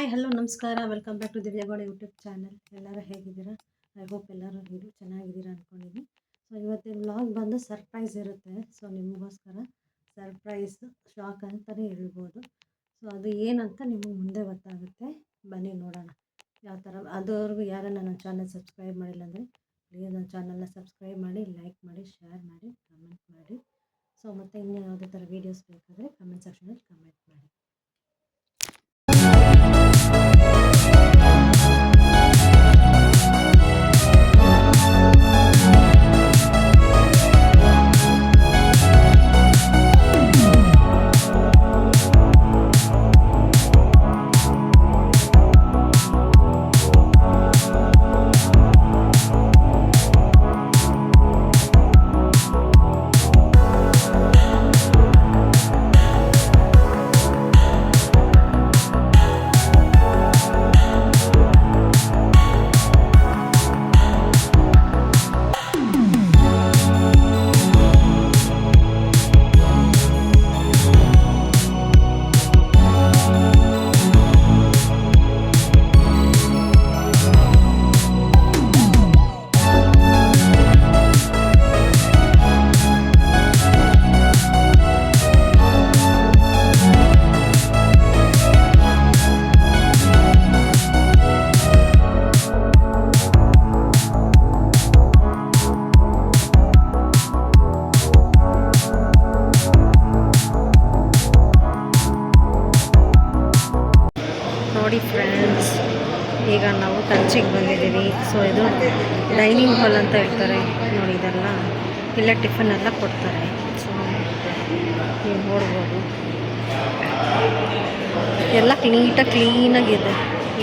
Hi hello ನಮಸ್ಕಾರ, welcome back to ದಿವ್ಯಗೌಡ YouTube channel. ಎಲ್ಲರೂ ಹೇಗಿದ್ದೀರಾ? ಐ ಹೋಪ್ ಎಲ್ಲರೂ ಚೆನ್ನಾಗಿದ್ದೀರಾ ಅಂದ್ಕೊಂಡಿದ್ದೀನಿ. ಸೊ ಇವತ್ತಿನ ವ್ಲಾಗ್ ಬಂದು ಸರ್ಪ್ರೈಸ್ ಇರುತ್ತೆ. ಸೊ ನಿಮಗೋಸ್ಕರ ಸರ್ಪ್ರೈಸ್ ಶಾಕ್ ಅಂತಲೇ ಹೇಳ್ಬೋದು. ಸೊ ಅದು ಏನಂತ ನಿಮಗೆ ಮುಂದೆ ಗೊತ್ತಾಗುತ್ತೆ, ಬನ್ನಿ ನೋಡೋಣ ಯಾವ ಥರ. ಅದುವರೆಗೂ ಯಾರನ್ನ ನನ್ನ ಚಾನಲ್ ಸಬ್ಸ್ಕ್ರೈಬ್ ಮಾಡಿಲ್ಲ ಅಂದರೆ ಪ್ಲೀಸ್ ನನ್ನ ಚಾನಲ್ನ ಸಬ್ಸ್ಕ್ರೈಬ್ ಮಾಡಿ, ಲೈಕ್ ಮಾಡಿ, ಶೇರ್ ಮಾಡಿ, ಕಮೆಂಟ್ ಮಾಡಿ. ಸೊ ಮತ್ತು ಇನ್ನೂ ಯಾವುದೇ ಥರ ವೀಡಿಯೋಸ್ ಬೇಕಾದರೆ ಕಮೆಂಟ್ ಸೆಕ್ಷನಲ್ಲಿ ಕಮೆಂಟ್ ಮಾಡಿ. ನೋಡಿ ಫ್ರೆಂಡ್ಸ್, ಈಗ ನಾವು ಕಂಚಿಗೆ ಬಂದಿದ್ದೀವಿ. ಸೊ ಇದು ಡೈನಿಂಗ್ ಹಾಲ್ ಅಂತ ಹೇಳ್ತಾರೆ ನೋಡಿ. ಇದೆಲ್ಲ ಇಲ್ಲೇ ಟಿಫನ್ ಎಲ್ಲ ಕೊಡ್ತಾರೆ. ಸೊ ನೀವು ನೋಡ್ಬೋದು, ಎಲ್ಲ ಕ್ಲೀನಾಗಿದೆ,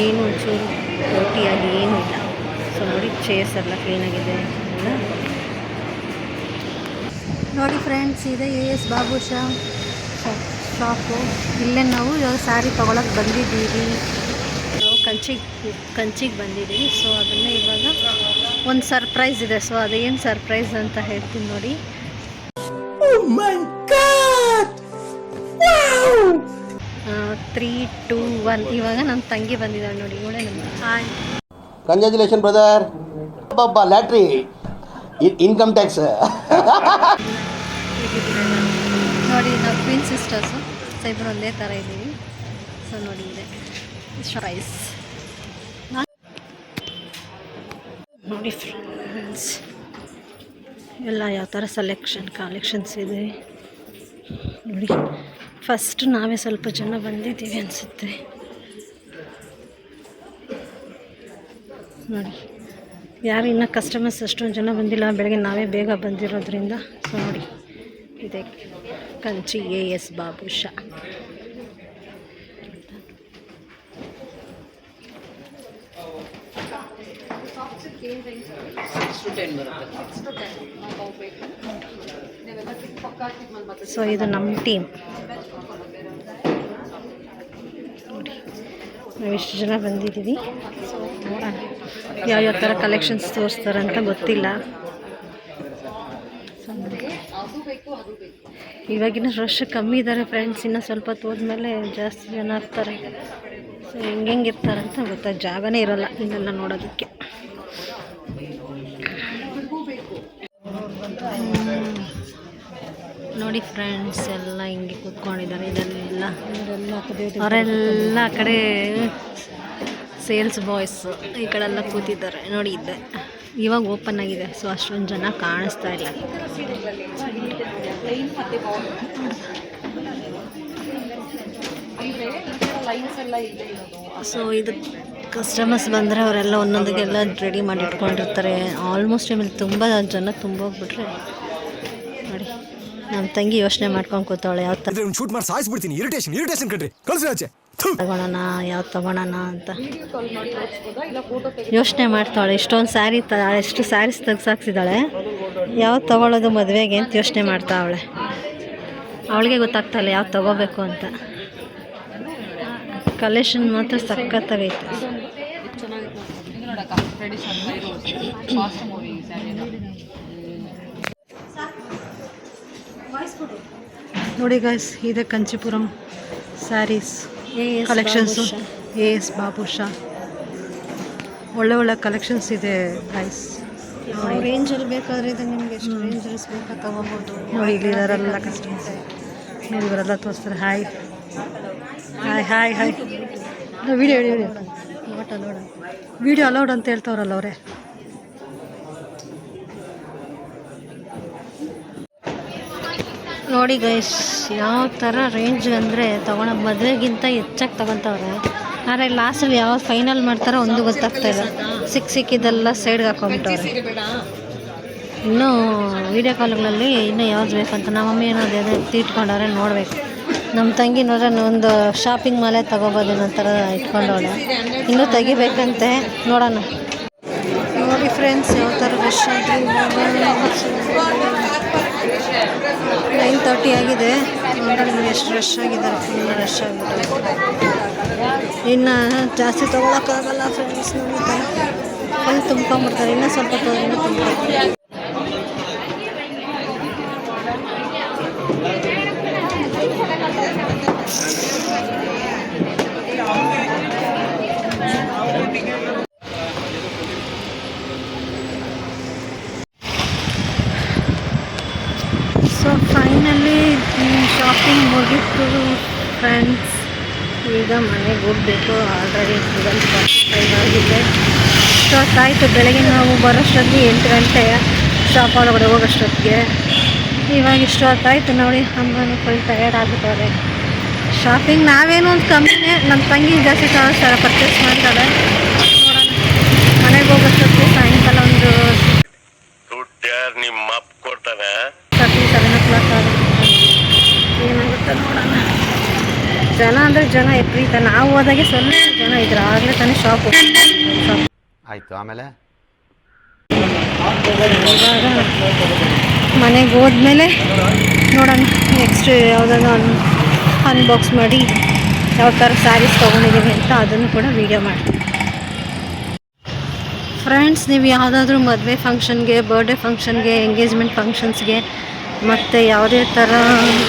ಏನು ಒಂಚೂರು ರೋಟಿಯಾಗಿ ಏನೂ ಇಲ್ಲ. ಸೊ ನೋಡಿ, ಚೇರ್ಸ್ ಎಲ್ಲ ಕ್ಲೀನಾಗಿದೆ ಎಲ್ಲ. ನೋಡಿ ಫ್ರೆಂಡ್ಸ್, ಇದೆ AS ಬಾಬುಷಾ ಶಾಪು. ಇಲ್ಲೇ ನಾವು ಇವಾಗ ಸ್ಯಾರಿ ತೊಗೊಳಕ್ಕೆ ಬಂದಿದ್ದೀವಿ. ನಾವು ಕಂಚಿಗೆ ಬಂದಿದ್ದೀವಿ. ಸೊ ಅದನ್ನು ಇವಾಗ ಒಂದು ಸರ್ಪ್ರೈಸ್ ಇದೆ. ಸೊ ಅದೇನು ಸರ್ಪ್ರೈಸ್ ಅಂತ ಹೇಳ್ತೀನಿ ನೋಡಿ. 3, 2, 1 ಇವಾಗ ನಮ್ಮ ತಂಗಿ ಬಂದಿದ್ದಾಳೆ ನೋಡಿ. ಇವಳೆ ನಮ್ಮ ಹಾಯ್. Congratulation brother. ಬಾಬಾ ಲ್ಯಾಟ್ರಿ ಇನ್ಕಮ್ ಟ್ಯಾಕ್ಸ್. ನೋಡಿ, ನಾವು ಟ್ವಿನ್ ಸಿಸ್ಟರ್ಸು. ಸೊ ಇಬ್ಬರು ಒಂದೇ ಥರ ಇದ್ದೀವಿ. ಸೊ ನೋಡಿ, ಇದೆ ಸರ್ಪ್ರೈಸ್. ನೋಡಿ ಫ್ರೆಂಡ್ಸ್, ಎಲ್ಲ ಯಾವ ಥರ ಕಲೆಕ್ಷನ್ಸ್ ಇದೆ ನೋಡಿ. ಫಸ್ಟ್ ನಾವೇ ಸ್ವಲ್ಪ ಜನ ಬಂದಿದ್ದೀವಿ ಅನಿಸುತ್ತೆ ನೋಡಿ. ಯಾರು ಇನ್ನೂ ಕಸ್ಟಮರ್ಸ್ ಅಷ್ಟೊಂದು ಜನ ಬಂದಿಲ್ಲ, ಬೆಳಗ್ಗೆ ನಾವೇ ಬೇಗ ಬಂದಿರೋದ್ರಿಂದ. ಸೊ ನೋಡಿ, ಇದೆ ಕಂಚಿ AS ಬಾಬುಷಾ. ಸೊ ಇದು ನಮ್ಮ ಟೀಮ್ ನೋಡಿ. ನಾವಿಷ್ಟು ಜನ ಬಂದಿದ್ದೀವಿ. ಸೊ ನೋಡೋಣ ಯಾವ್ಯಾವ ಥರ ಕಲೆಕ್ಷನ್ಸ್ ತೋರಿಸ್ತಾರಂತ ಗೊತ್ತಿಲ್ಲ. ಇವಾಗಿನ ರಶ್ ಕಮ್ಮಿ ಇದ್ದಾರೆ ಫ್ರೆಂಡ್ಸ್. ಇನ್ನು ಸ್ವಲ್ಪ ಹೊತ್ತು ಹೋದ್ಮೇಲೆ ಜಾಸ್ತಿ ಜನ ಇರ್ತಾರೆ. ಸೊ ಹೆಂಗೆ ಇರ್ತಾರೆ ಅಂತ ಗೊತ್ತಾಗ ಜಾಗನೇ ಇರೋಲ್ಲ ಇನ್ನೆಲ್ಲ ನೋಡೋದಕ್ಕೆ. ನೋಡಿ ಫ್ರೆಂಡ್ಸ್, ಎಲ್ಲ ಹಿಂಗೆ ಕೂತ್ಕೊಂಡಿದ್ದಾರೆ. ಇದೆಲ್ಲ ಅವರೆಲ್ಲ ಆ ಕಡೆ ಸೇಲ್ಸ್ ಬಾಯ್ಸ್, ಈ ಕಡೆ ಎಲ್ಲ ಕೂತಿದ್ದಾರೆ ನೋಡಿ. ಇದೆ ಇವಾಗ ಓಪನ್ ಆಗಿದೆ. ಸೊ ಅಷ್ಟೊಂದು ಜನ ಕಾಣಿಸ್ತಾ ಇಲ್ಲ. ಸೊ ಇದು ಕಸ್ಟಮರ್ಸ್ ಬಂದರೆ ಅವರೆಲ್ಲ ಒಂದೊಂದಿಗೆಲ್ಲ ರೆಡಿ ಮಾಡಿ ಇಟ್ಕೊಂಡಿರ್ತಾರೆ. ಆಲ್ಮೋಸ್ಟ್ ಆಮೇಲೆ ತುಂಬ ಜನ ತುಂಬೋಗ್ಬಿಟ್ರೆ ನೋಡಿ. ನಮ್ಮ ತಂಗಿ ಯೋಚನೆ ಮಾಡ್ಕೊಂಡು ಕೂತಾವಳೆ, ಯಾವ ಥರ ಶೂಟ್ ಮಾಡಿ ಸಾಯಿಸ್ಬಿಡ್ತೀನಿ. ಇರಿಟೇಷನ್ ಕಣ್ರಿ, ಕಳ್ಸಿ ಆಚೆ. ತಗೊಳ್ಳೋಣ, ಯಾವ್ದು ತಗೊಳ್ಳೋಣ ಅಂತ ಯೋಚನೆ ಮಾಡ್ತಾಳೆ. ಇಷ್ಟೊಂದು ಸ್ಯಾರಿ ಎಷ್ಟು ಸ್ಯಾರೀಸ್ ತೆಗ್ಸಾಕ್ಸಿದ್ದಾಳೆ, ಯಾವ್ದು ತೊಗೊಳ್ಳೋದು ಮದುವೆಗೆ ಅಂತ ಯೋಚನೆ ಮಾಡ್ತಾವಳೆ. ಅವಳಿಗೆ ಗೊತ್ತಾಗ್ತಾಯಿಲ್ಲ ಯಾವ್ದು ತೊಗೋಬೇಕು ಅಂತ. ಕಲೆಕ್ಷನ್ ಮಾತ್ರ ಸಖತ್ತಾಗೈತೆ. ನೋಡಿ ಗಾಯ್ಸ್, ಇದೆ ಕಂಚಿಪುರಂ ಸ್ಯಾರೀಸ್ ಕಲೆಕ್ಷನ್ಸು. ಎಸ್ ಬಾಬುಷಾ ಒಳ್ಳೆ ಒಳ್ಳೆ ಕಲೆಕ್ಷನ್ಸ್ ಇದೆ ಗೈಸ್. ಯಾವ ರೇಂಜಲ್ಲಿ ಬೇಕಾದರೆ ಇದು ನಿಮಗೆ ಎಷ್ಟು ರೇಂಜಸ್ ಬೇಕಾ ತೊಗೋಬೋದು. ನೋಡಿ ಇಲ್ಲಿ ಇವರೆಲ್ಲ ಕಸ್ಟಮರ್ಸ್ ನೋಡಿ ಇವರೆಲ್ಲ ತೋರಿಸ್ತಾರೆ. Hi hi hi hi video video not allowed video allowed ಅಂತ ಹೇಳ್ತವ್ರಲ್ಲ ಅವರೇ. ನೋಡಿ ಗೈಸ್ ಯಾವ ಥರ ರೇಂಜ್ ಅಂದರೆ ಮದುವೆಗಿಂತ ಹೆಚ್ಚಾಗಿ ತೊಗೊತವ್ರೆ. ಆದರೆ ಲಾಸ್ಟಲ್ಲಿ ಯಾವ್ದು ಫೈನಲ್ ಮಾಡ್ತಾರೋ ಒಂದು ಗೊತ್ತಾಗ್ತಾಯಿಲ್ಲ. ಸಿಕ್ಕಿದ್ದೆಲ್ಲ ಸೈಡ್ಗೆ ಹಾಕೊಂಬಿಟ್ಟವ್ರೆ. ಇನ್ನೂ ವೀಡಿಯೋ ಕಾಲ್ಗಳಲ್ಲಿ ಇನ್ನೂ ಯಾವ್ದು ಬೇಕಂತ ನಮ್ಮ ಮಮ್ಮಿ ಏನೋದು ಅದೇ ಇಟ್ಕೊಂಡವ್ರೆ ನೋಡಬೇಕು. ನಮ್ಮ ತಂಗಿ ನೋಡ್ರೆ ಒಂದು ಶಾಪಿಂಗ್ ಮಾಲೇ ತೊಗೋಬೋದು ಅನ್ನೋ ಥರ ಇಟ್ಕೊಂಡವಳೆ. ಇನ್ನೂ ತೆಗಿಬೇಕಂತೆ ನೋಡೋಣ. ನೋಡಿ ಫ್ರೆಂಡ್ಸ್ ಯಾವ ಥರ ರಶ್ ಆಗಿ 9:30 ಆಗಿದೆ. ನೋಡಿ ಎಷ್ಟು ರಶ್ ಆಗಿದ್ದಾರೆ. ಫುಲ್ ರಶ್ ಆಗಿಬಿಟ್ಟು ಇನ್ನು ಜಾಸ್ತಿ ತೊಗೊಳಕ್ಕಾಗಲ್ಲ ಫ್ರೆಂಡ್ಸ್. ನೋಡಿ ಫುಲ್ ತುಂಬ್ಕೊಂಬಿಡ್ತಾರೆ. ಇನ್ನೂ ಸ್ವಲ್ಪ ಇನ್ನೂ ತುಂಬ್ಕೊಳ್ತಾರೆ. ಸೊ ಫೈನಲಿ ಶಾಪಿಂಗ್ ಮುಗೀತು ಫ್ರೆಂಡ್ಸ್. ಈಗ ಮನೆಗೆ ಹೋಗಬೇಕು. ಆಲ್ರೆಡಿ 12:45 ಆಗಿದೆ. ಇಷ್ಟೊತ್ತಾಯಿತು. ಬೆಳಗ್ಗೆ ನಾವು ಬರೋಷ್ಟೊತ್ತಿಗೆ 8 ಗಂಟೆ ಶಾಪ್ ಒಳಗಡೆ ಹೋಗೋಷ್ಟೊತ್ತಿಗೆ. ಇವಾಗ ಇಷ್ಟೊತ್ತಾಯಿತು ನೋಡಿ. ಅಮ್ಮನೂ ಫುಲ್ ಟಯರ್ಡ್ ಆಗಿಬಿಟ್ಟವ್ರೆ. ಶಾಪಿಂಗ್ ನಾವೇನು ಒಂದು ಕಮ್ಮಿನೇ. ನಮ್ಮ ತಂಗಿ ಜಾಸ್ತಿ ಪರ್ಚೇಸ್ ಮಾಡ್ತಾಳೆ. ನೋಡೋಣ ಮನೆಗೆ ಹೋಗೋಷ್ಟೊತ್ತಿಗೆ ಸಾಯಂಕಾಲ ಒಂದು 37 o'clock ಆಗುತ್ತೆ. ಏನಾಗುತ್ತೆ ನೋಡೋಣ. ಜನ ಅಂದರೆ ಜನ ಎಪ್ರೀತ. ನಾವು ಹೋದಾಗೆ ಸ್ವಲ್ಪ ಜನ ಇದ್ರು. ಆಗಲೇ ತಾನೇ ಶಾಪ್ ಆಯಿತು. ಆಮೇಲೆ ಇವಾಗ ಮನೆಗೆ ಹೋದ್ಮೇಲೆ ನೋಡೋಣ ನೆಕ್ಸ್ಟ್ ಯಾವುದಾದ್ರು ಅನ್ಬಾಕ್ಸ್ ಮಾಡಿ ಯಾವ ಥರ ಸ್ಯಾರೀಸ್ ತೊಗೊಂಡಿದ್ದೀನಿ ಅಂತ ಅದನ್ನು ಕೂಡ ವೀಡಿಯೋ ಮಾಡ್ತೀನಿ. ಫ್ರೆಂಡ್ಸ್, ನೀವು ಯಾವುದಾದ್ರೂ ಮದುವೆ ಫಂಕ್ಷನ್ಗೆ, ಬರ್ಡೇ ಫಂಕ್ಷನ್ಗೆ, ಎಂಗೇಜ್ಮೆಂಟ್ ಫಂಕ್ಷನ್ಸ್ಗೆ ಮತ್ತು ಯಾವುದೇ ಥರ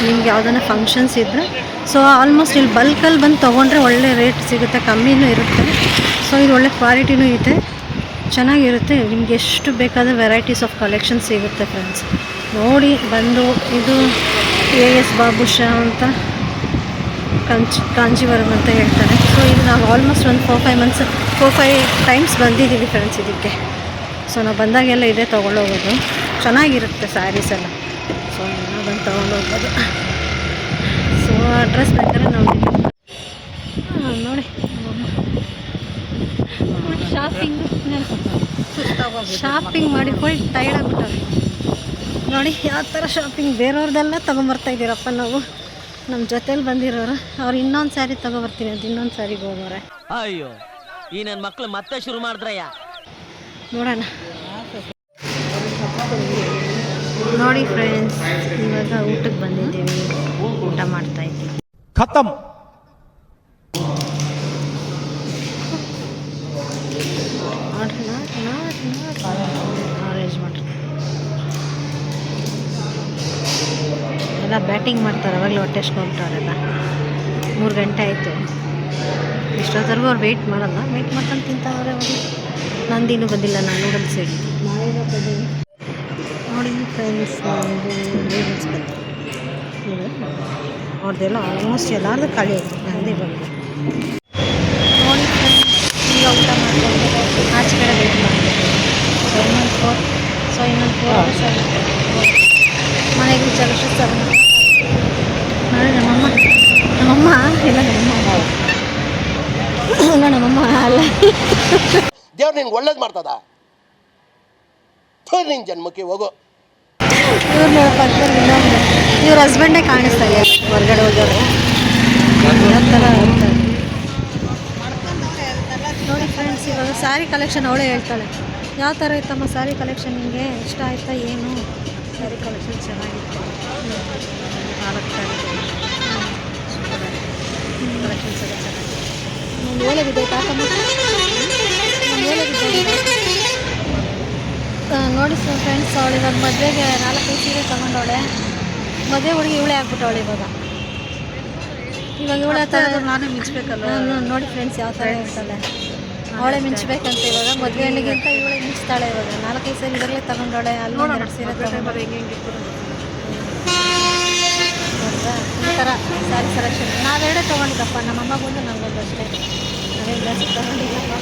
ನಿಮ್ಗೆ ಯಾವುದನ್ನ ಫಂಕ್ಷನ್ಸ್ ಇದ್ದರೆ ಸೊ ಆಲ್ಮೋಸ್ಟ್ ಇಲ್ಲಿ ಬಲ್ಕಲ್ಲಿ ಬಂದು ತೊಗೊಂಡ್ರೆ ಒಳ್ಳೆ ರೇಟ್ ಸಿಗುತ್ತೆ, ಕಮ್ಮಿನೂ ಇರುತ್ತೆ. ಸೊ ಇದು ಒಳ್ಳೆ ಕ್ವಾಲಿಟಿನೂ ಇದೆ, ಚೆನ್ನಾಗಿರುತ್ತೆ. ನಿಮ್ಗೆ ಎಷ್ಟು ಬೇಕಾದ ವೆರೈಟೀಸ್ ಆಫ್ ಕಲೆಕ್ಷನ್ ಸಿಗುತ್ತೆ ಫ್ರೆಂಡ್ಸ್. ನೋಡಿ ಬಂದು. ಇದು ಎಸ್ ಬಾಬುಷಾ ಅಂತ ಕಾಂಜೀವರಂ ಅಂತ ಹೇಳ್ತಾರೆ. ಸೊ ಈಗ ನಾವು ಆಲ್ಮೋಸ್ಟ್ ಒಂದು 4-5 ಟೈಮ್ಸ್ ಬಂದಿದ್ದೀವಿ ಫ್ರೆಂಡ್ಸ್ ಇದಕ್ಕೆ. ಸೊ ನಾವು ಬಂದಾಗೆಲ್ಲ ಇದೇ ತೊಗೊಂಡೋಗೋದು. ಚೆನ್ನಾಗಿರುತ್ತೆ ಸ್ಯಾರೀಸ್ ಎಲ್ಲ. ಸೊ ನಾವು ಬಂದು ತೊಗೊಂಡೋಗ್ಬೋದು. ಸೊ ಅಡ್ರೆಸ್ ಬೇಕಾದ್ರೆ ನಾವು ನೋಡಿ ಶಾಪಿಂಗ್ ಮಾಡಿ ಫುಲ್ ಟೈರ್ಡ್ ಆಗಿಬಿಟ್ಟವ್ರೆ. ನೋಡಿ ಯಾವ ಥರ ಶಾಪಿಂಗ್. ಬೇರೆಯವ್ರದ್ದೆಲ್ಲ ತೊಗೊಂಬರ್ತಾಯಿದ್ದೀರಪ್ಪ ನಾವು. ನಮ್ಮ ಜೊತೇಲಿ ಬಂದಿರೋರು ಅವ್ರು ಇನ್ನೊಂದು ಸ್ಯಾರಿ ತೊಗೊಬರ್ತೀನಿ ಅಂತ ಇನ್ನೊಂದು ಸ್ಯಾರಿಗೆ ಹೋಗೋರೆ. ಅಯ್ಯೋ ಈ ನನ್ನ ಮಕ್ಳು ಮತ್ತೆ ಶುರು ಮಾಡಿದ್ರಯ್ಯ. ನೋಡೋಣ. ನೋಡಿ ಫ್ರೆಂಡ್ಸ್, ಇವಾಗ ಊಟಕ್ಕೆ ಬಂದಿದ್ದೀವಿ. ಊಟ ಮಾಡ್ತಾಯಿದ್ದೀವಿ. ಖತಮ್. ಆರೆಂಜ್ ಮಾಡ್ರಿ ಎಲ್ಲ ಬ್ಯಾಟಿಂಗ್ ಮಾಡ್ತಾರೆ. ಅವಾಗಲೇ ಹೊಟ್ಟೆ ಎಷ್ಟ್ಕೊಂಬಿಟ್ಟವರೆಲ್ಲ. 3 ಗಂಟೆ ಆಯಿತು. ಇಷ್ಟೊತ್ತರೆಗೂ ಅವ್ರು ವೆಯ್ಟ್ ಮಾಡಲ್ಲ. ವೆಯ್ಟ್ ಮಾಡ್ಕೊಂಡು ತಿಂತವ್ರೆ. ಅವರು ನಂದಿನೂ ಬಂದಿಲ್ಲ. ನಾನು ನೂಡಲ್ಸ್ ಹೇಳಿ ನೋಡಿ ಫ್ರೆಂಡ್ಸ್. ನೂಡಲ್ಸ್ ಬಂದು ಅವ್ರದ್ದೆಲ್ಲ ಆಲ್ಮೋಸ್ಟ್ ಎಲ್ಲಾರ್ದು ಖಾಲಿ ಆಯಿತು. ನಂದೇ ಬಂದು ನೋಡಿ ಫ್ರೆಂಡ್ಸ್. ಈಗ ಊಟ ಮಾಡ್ಕೊಂಡು ಆಚೆ ಕಡೆ ವೆಯ್ಟ್ ಮಾಡ್ತೀವಿ. ಇನ್ನೊಂದು 4 ಅವರ್ಸ್ ಆಗುತ್ತೆ ಮನೆಗೆ ರೀಚ್ ಆಗೋಷ್ಟು 7. ನೋಡಿ ನಮ್ಮಮ್ಮ ಇಲ್ಲ ನಮ್ಮಮ್ಮ ಅಲ್ಲ ದೇವ್ರು ನಿನ್ಗೆ ಒಳ್ಳೇದು ಮಾಡ್ತದ. ನಿನ್ನ ಜನ್ಮಕ್ಕೆ ಹೋಗೋ. ಇವ್ರು ಪಕ್ಕದಲ್ಲಿ ಇನ್ನೊಂದು ಇವ್ರ ಹಸ್ಬೆಂಡೇ ಕಾಣಿಸ್ತಾ ಇಲ್ಲ ಹೊರಗಡೆ ಹೋಗೋರು. ಯಾವ ಥರ ನೋಡಿ ಫ್ರೆಂಡ್ಸ್. ಇವಾಗ ಸ್ಯಾರಿ ಕಲೆಕ್ಷನ್ ಅವಳೇ ಹೇಳ್ತಾಳೆ. ಯಾವ ಥರ ಇತ್ತಮ್ಮ ಸ್ಯಾರಿ ಕಲೆಕ್ಷನ್? ನಿಮಗೆ ಇಷ್ಟ ಆಯ್ತಾ? ಏನು ಸ್ಯಾರಿ ಕಲೆಕ್ಷನ್ ಚೆನ್ನಾಗಿತ್ತು. 4 ಸ್ಯಾರಿ ಕಲೆಕ್ಷನ್ಸ್ ಎಲ್ಲ ಚೆನ್ನಾಗಿದೆ. ನಾನು ಹೇಳೋದಿದೆ ತಾತಮ್ಮ ನೋಡಿ ಫ್ರೆಂಡ್ಸ್. ಅವಳು ಇವಾಗ ಮದುವೆಗೆ 4-5 ಸೀರೆ ತೊಗೊಂಡವಳೆ. ಮದುವೆ ಹುಡುಗಿ ಇವಳೇ ಆಗ್ಬಿಟ್ಟವಳೆ ಇವಾಗ. ಇವಾಗ ಇವಳ ಥರ ನಾನೇ ಮಿಂಚ್ಬೇಕಲ್ಲ. ನೋಡಿ ಫ್ರೆಂಡ್ಸ್ ಯಾವ ಥರ ಇರ್ತಾಳೆ. ಅವಳೇ ಮಿಂಚ್ಬೇಕಂತ ಇವಾಗ ಮದುವೆ ಹೆಣ್ಣಿಗಿಂತ ಇವಳೇ ಮಿಂಚ್ತಾಳೆ. ಇವಾಗ 4-5 ಸೀರೆ ಇವಾಗಲೇ ತಗೊಂಡವಳೆ. ಅಲ್ಲಿ 2 ಸೀರೆ ತಗೊಂಡು ಈ ಥರ ಸ್ಯಾರಿ ಸೆಲೆಕ್ಷನ್ ನಾವೆರಡೇ ತೊಗೊಂಡಿದ್ದಪ್ಪ. ನಮ್ಮಮ್ಮ ಬಂದು ನಮಗೊಂದು ಅಷ್ಟೇ. ನಾವೇ ಜಾಸ್ತಿ ತೊಗೊಂಡಿದ್ದಪ್ಪ.